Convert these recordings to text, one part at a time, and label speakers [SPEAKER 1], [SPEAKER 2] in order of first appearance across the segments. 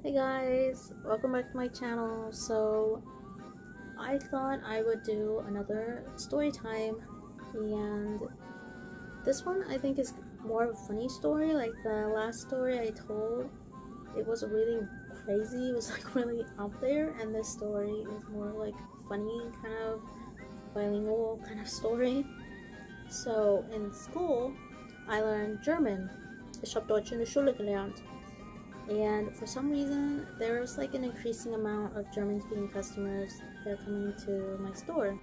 [SPEAKER 1] Hey guys, welcome back to my channel. So I thought I would do another story time, and this one I think is more of a funny story. Like the last story I told, it was really crazy, it was like really out there, and this story is more like funny, kind of bilingual kind of story. So in school I learned German. Ich habe Deutsch in der Schule gelernt. And for some reason, there's like an increasing amount of German-speaking customers that are coming to my store.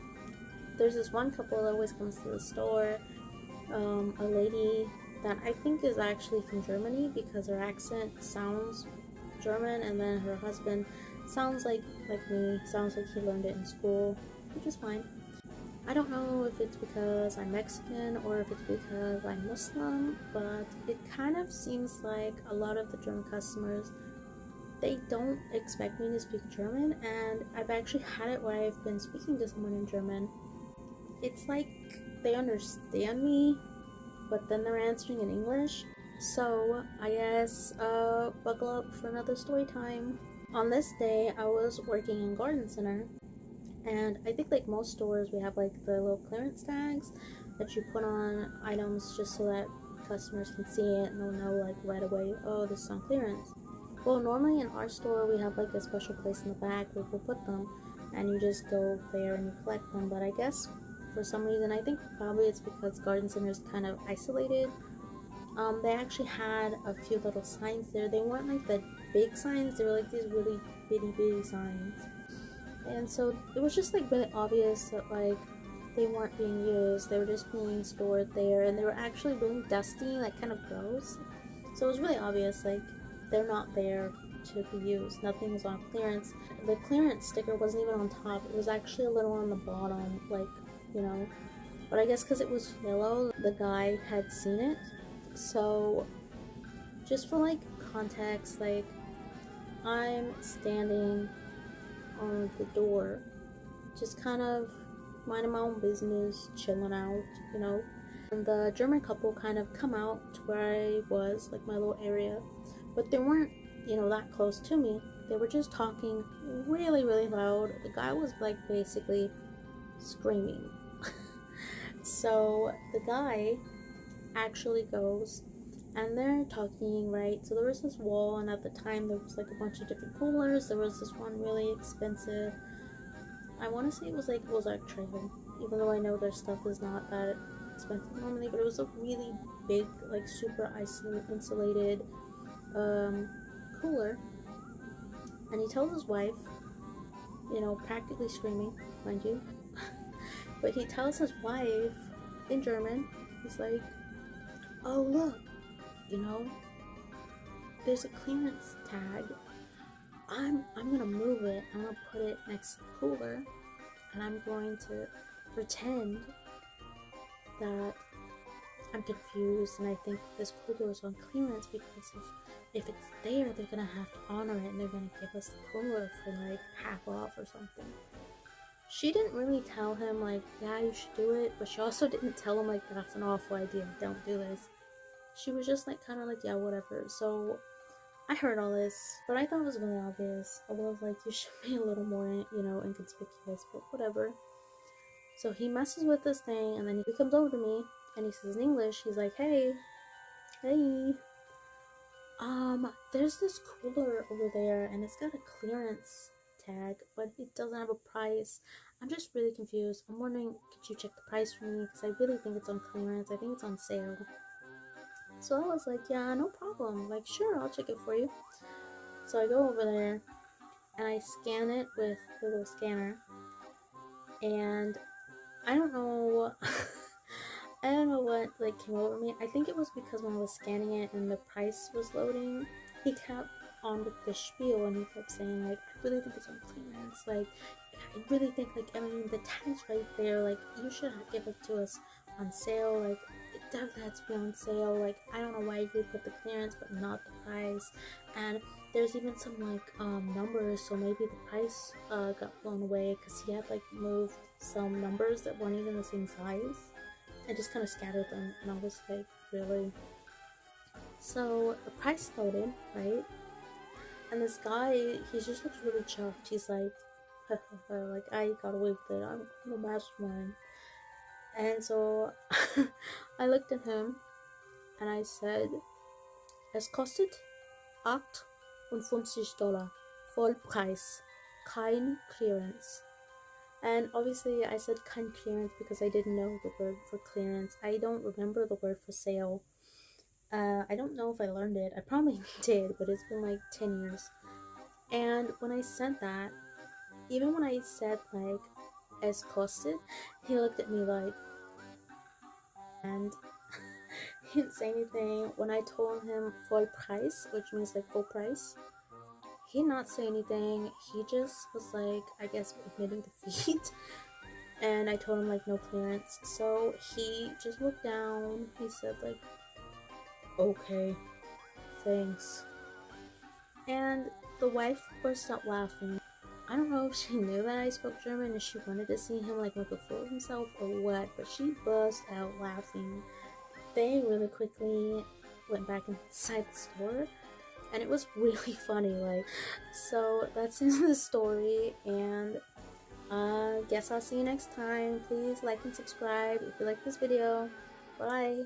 [SPEAKER 1] There's this one couple that always comes to the store, a lady that I think is actually from Germany because her accent sounds German, and then her husband sounds like me, sounds like he learned it in school, which is fine. I don't know if it's because I'm Mexican or if it's because I'm Muslim, but it kind of seems like a lot of the German customers, they don't expect me to speak German, and I've actually had it where I've been speaking to someone in German. It's like they understand me, but then they're answering in English. So I guess buckle up for another story time. On this day, I was working in garden center. And I think like most stores, we have like the little clearance tags that you put on items just so that customers can see it and they'll know like right away, oh, this is on clearance. Well, normally in our store we have like a special place in the back where we'll put them, and you just go there and you collect them. But I guess for some reason, I think probably it's because garden center is kind of isolated. They actually had a few little signs there. They weren't like the big signs, they were like these really bitty signs. And so it was just like really obvious that like they weren't being used, they were just being stored there, and they were actually really dusty, like kind of gross. So it was really obvious like they're not there to be used. Nothing was on clearance. The clearance sticker wasn't even on top, it was actually a little on the bottom, like, you know. But I guess because it was yellow, the guy had seen it. So just for like context, like I'm standing on the door, just kind of minding my own business, chilling out, you know. And the German couple kind of come out to where I was, like my little area, but they weren't, you know, that close to me. They were just talking really loud. The guy was like basically screaming. So the guy actually goes, and they're talking, right? So there was this wall, and at the time there was like a bunch of different coolers. There was this one really expensive, I want to say it was like Ozark Trail, even though I know their stuff is not that expensive normally, but it was a really big, like super insulated cooler. And he tells his wife, you know, practically screaming, mind you, but he tells his wife in German, he's like, oh look, you know, there's a clearance tag. I'm gonna move it. I'm gonna put it next to the cooler, and I'm going to pretend that I'm confused and I think this cooler is on clearance, because if it's there, they're gonna have to honor it and they're gonna give us the cooler for like half off or something. She didn't really tell him like, yeah, you should do it, but she also didn't tell him like, that's an awful idea, don't do this. She was just like kind of like, yeah, whatever. So I heard all this, but I thought it was really obvious. I was like, you should be a little more, you know, inconspicuous, but whatever. So he messes with this thing, and then he comes over to me, and he says in English, he's like, hey, there's this cooler over there, and it's got a clearance tag, but it doesn't have a price. I'm just really confused. I'm wondering, could you check the price for me? Because I really think it's on clearance. I think it's on sale. So I was like, yeah, no problem. Like, sure, I'll check it for you. So I go over there and I scan it with the little scanner, and I don't know I don't know what like came over me. I think it was because when I was scanning it and the price was loading, he kept on with the spiel, and he kept saying like, I really think it's on clearance, like I really think, like, I mean, the tag's right there, like you should give it to us on sale, like it definitely has to be on sale, like I don't know why you put the clearance but not the price. And there's even some like numbers, so maybe the price got blown away because he had like moved some numbers that weren't even the same size and just kind of scattered them, and I was like, really? So the price loaded, right? And this guy, he just looks really chuffed. He's like, like, I got away with it. I'm the mastermind. And so I looked at him and I said, Es kostet $58, Vollpreis, kein Clearance. And obviously I said kein Clearance because I didn't know the word for clearance. I don't remember the word for sale. I don't know if I learned it. I probably did, but it's been like 10 years. And when I said that, even when I said like es kostet, he looked at me like, and he didn't say anything. When I told him full price, which means like full price, he did not say anything. He just was like, I guess, admitting defeat. And I told him like no clearance. So he just looked down. He said like, okay, thanks. And the wife burst out laughing. I don't know if she knew that I spoke German and she wanted to see him like make a fool of himself or what, but she burst out laughing. They really quickly went back inside the store and it was really funny. Like, so that's in the story, and guess I'll see you next time. Please like and subscribe if you like this video. Bye.